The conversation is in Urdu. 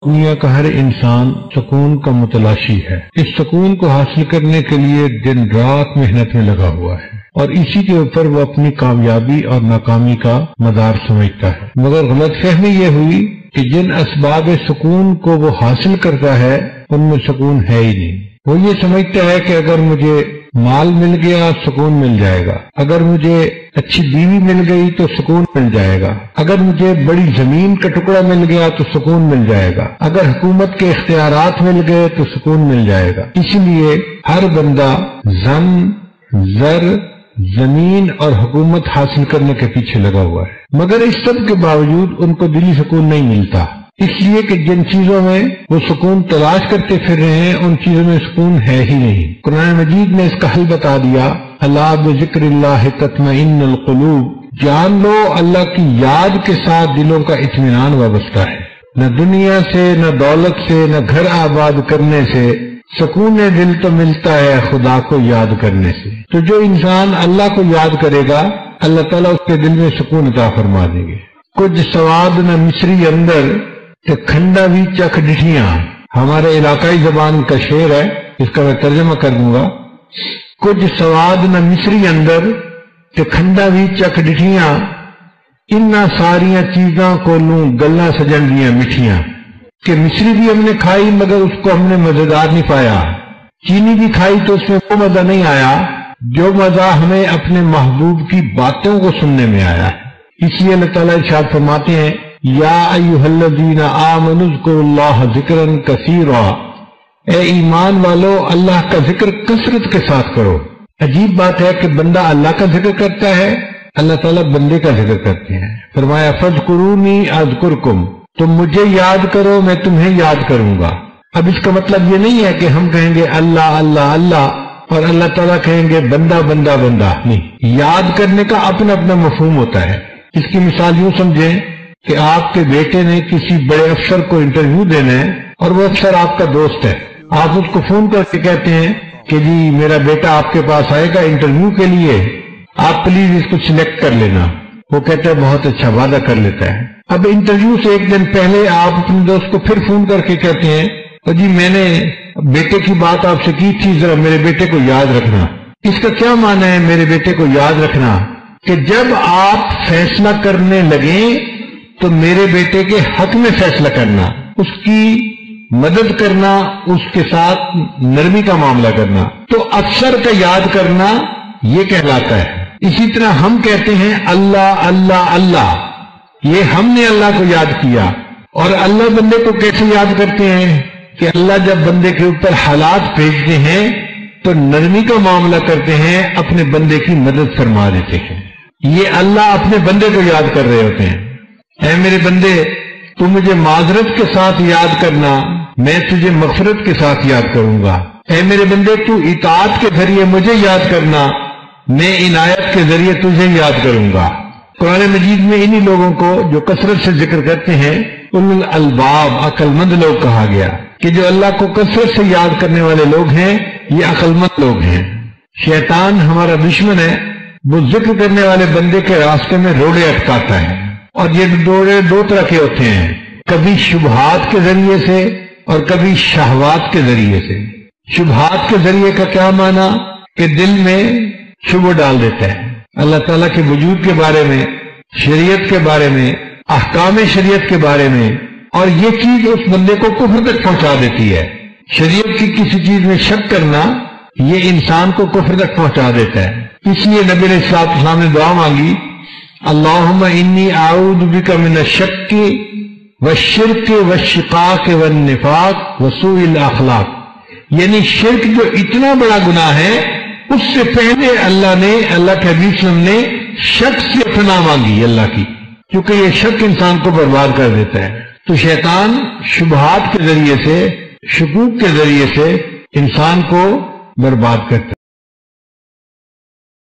دنیا کا ہر انسان سکون کا متلاشی ہے۔ اس سکون کو حاصل کرنے کے لیے دن رات محنت میں لگا ہوا ہے اور اسی کے اوپر وہ اپنی کامیابی اور ناکامی کا مدار سمجھتا ہے، مگر غلط فہمی یہ ہوئی کہ جن اسباب سکون کو وہ حاصل کرتا ہے ان میں سکون ہے ہی نہیں۔ وہ یہ سمجھتا ہے کہ اگر مجھے مال مل گیا سکون مل جائے گا، اگر مجھے اچھی بیوی مل گئی تو سکون مل جائے گا، اگر مجھے بڑی زمین کا ٹکڑا مل گیا تو سکون مل جائے گا، اگر حکومت کے اختیارات مل گئے تو سکون مل جائے گا۔ اس لیے ہر بندہ زن، زر، زمین اور حکومت حاصل کرنے کے پیچھے لگا ہوا ہے، مگر اس سب کے باوجود ان کو دلی سکون نہیں ملتا، اس لیے کہ جن چیزوں میں وہ سکون تلاش کرتے پھر رہے ہیں ان چیزوں میں سکون ہے ہی نہیں۔ قرآن مجید نے اس کا حل بتا دیا، الا بذکر اللہ تطمئن القلوب، جان لو اللہ کی یاد کے ساتھ دلوں کا اطمینان وابستہ ہے۔ نہ دنیا سے، نہ دولت سے، نہ گھر آباد کرنے سے سکون دل تو ملتا ہے خدا کو یاد کرنے سے۔ تو جو انسان اللہ کو یاد کرے گا اللہ تعالیٰ اس کے دل میں سکون عطا فرما دیں گے۔ کچھ سواد نہ مصری اندر کہ کھنڈا بھی چکھ ڈٹھیاں، ہمارے علاقائی زبان کا شعر ہے، اس کا میں ترجمہ کر دوں گا۔ کچھ سواد نہ مصری اندر کہ کھنڈا بھی چکھ ڈٹھیاں، انہاں ساریاں چیزاں کو لوں گلاں سجن دیاں مٹھیاں، کہ مصری بھی ہم نے کھائی مگر اس کو ہم نے مزیدار نہیں پایا، چینی بھی کھائی تو اس میں وہ مزہ نہیں آیا جو مزہ ہمیں اپنے محبوب کی باتوں کو سننے میں آیا ہے۔ اس لیے اللہ تعالیٰ ارشاد فرماتے ہیں، یا ایھا الذین آمنوا اذکروا اللہ ذکرا کثیرا، اے ایمان والو اللہ کا ذکر کثرت کے ساتھ کرو۔ عجیب بات ہے کہ بندہ اللہ کا ذکر کرتا ہے، اللہ تعالیٰ بندے کا ذکر کرتے ہیں۔ فرمایا فاذکرونی اذکرکم، تم مجھے یاد کرو میں تمہیں یاد کروں گا۔ اب اس کا مطلب یہ نہیں ہے کہ ہم کہیں گے اللہ اللہ اللہ اور اللہ تعالیٰ کہیں گے بندہ بندہ بندہ، نہیں، یاد کرنے کا اپنا اپنا مفہوم ہوتا ہے۔ اس کی مثال یوں سمجھیں کہ آپ کے بیٹے نے کسی بڑے افسر کو انٹرویو دینا ہے اور وہ افسر آپ کا دوست ہے، آپ اس کو فون کر کے کہتے ہیں کہ جی میرا بیٹا آپ کے پاس آئے گا انٹرویو کے لیے، آپ پلیز اس کو سلیکٹ کر لینا۔ وہ کہتا ہے بہت اچھا، وعدہ کر لیتا ہے۔ اب انٹرویو سے ایک دن پہلے آپ اپنے دوست کو پھر فون کر کے کہتے ہیں اور جی میں نے بیٹے کی بات آپ سے کی تھی، ذرا میرے بیٹے کو یاد رکھنا۔ اس کا کیا معنی ہے میرے بیٹے کو یاد رکھنا؟ کہ جب آپ فیصلہ کرنے لگیں تو میرے بیٹے کے حق میں فیصلہ کرنا، اس کی مدد کرنا، اس کے ساتھ نرمی کا معاملہ کرنا، تو افسر کا یاد کرنا یہ کہلاتا ہے۔ اسی طرح ہم کہتے ہیں اللہ اللہ اللہ، یہ ہم نے اللہ کو یاد کیا۔ اور اللہ بندے کو کیسے یاد کرتے ہیں کہ اللہ جب بندے کے اوپر حالات بھیجتے ہیں تو نرمی کا معاملہ کرتے ہیں، اپنے بندے کی مدد فرما دیتے ہیں۔ یہ اللہ اپنے بندے کو یاد کر رہے ہوتے ہیں، اے میرے بندے تو مجھے معذرت کے ساتھ یاد کرنا، میں تجھے مغفرت کے ساتھ یاد کروں گا۔ اے میرے بندے تو اطاعت کے ذریعے مجھے یاد کرنا، میں عنایت کے ذریعے تجھے یاد کروں گا۔ قرآن مجید میں انہی لوگوں کو جو کثرت سے ذکر کرتے ہیں اولو الالباب، عقل مند لوگ کہا گیا، کہ جو اللہ کو کثرت سے یاد کرنے والے لوگ ہیں یہ عقل مند لوگ ہیں۔ شیطان ہمارا دشمن ہے، وہ ذکر کرنے والے بندے کے راستے میں روڑے اٹکاتا ہے، اور یہ روڑے دو طرح کے ہوتے ہیں، کبھی شبہات کے ذریعے سے اور کبھی شہوات کے ذریعے سے۔ شبہات کے ذریعے کا کیا معنی؟ کہ دل میں شبہ ڈال دیتا ہے اللہ تعالیٰ کے وجود کے بارے میں، شریعت کے بارے میں، احکام شریعت کے بارے میں، اور یہ چیز اس بندے کو کفر تک پہنچا دیتی ہے۔ شریعت کی کسی چیز میں شک کرنا یہ انسان کو کفر تک پہنچا دیتا ہے۔ اس لیے نبی علیہ السلام نے دعا مانگی، اللہم انی اعوذ بک من الشک والشرک والشقاق والنفاق وسوء الاخلاق، یعنی شرک جو اتنا بڑا گناہ ہے اس سے پہلے اللہ کے حبیب صلی اللہ علیہ وسلم نے شک سے پناہ مانگی اللہ کی، کیونکہ یہ شک انسان کو برباد کر دیتا ہے۔ تو شیطان شبہات کے ذریعے سے، شکوک کے ذریعے سے انسان کو برباد کرتا ہے۔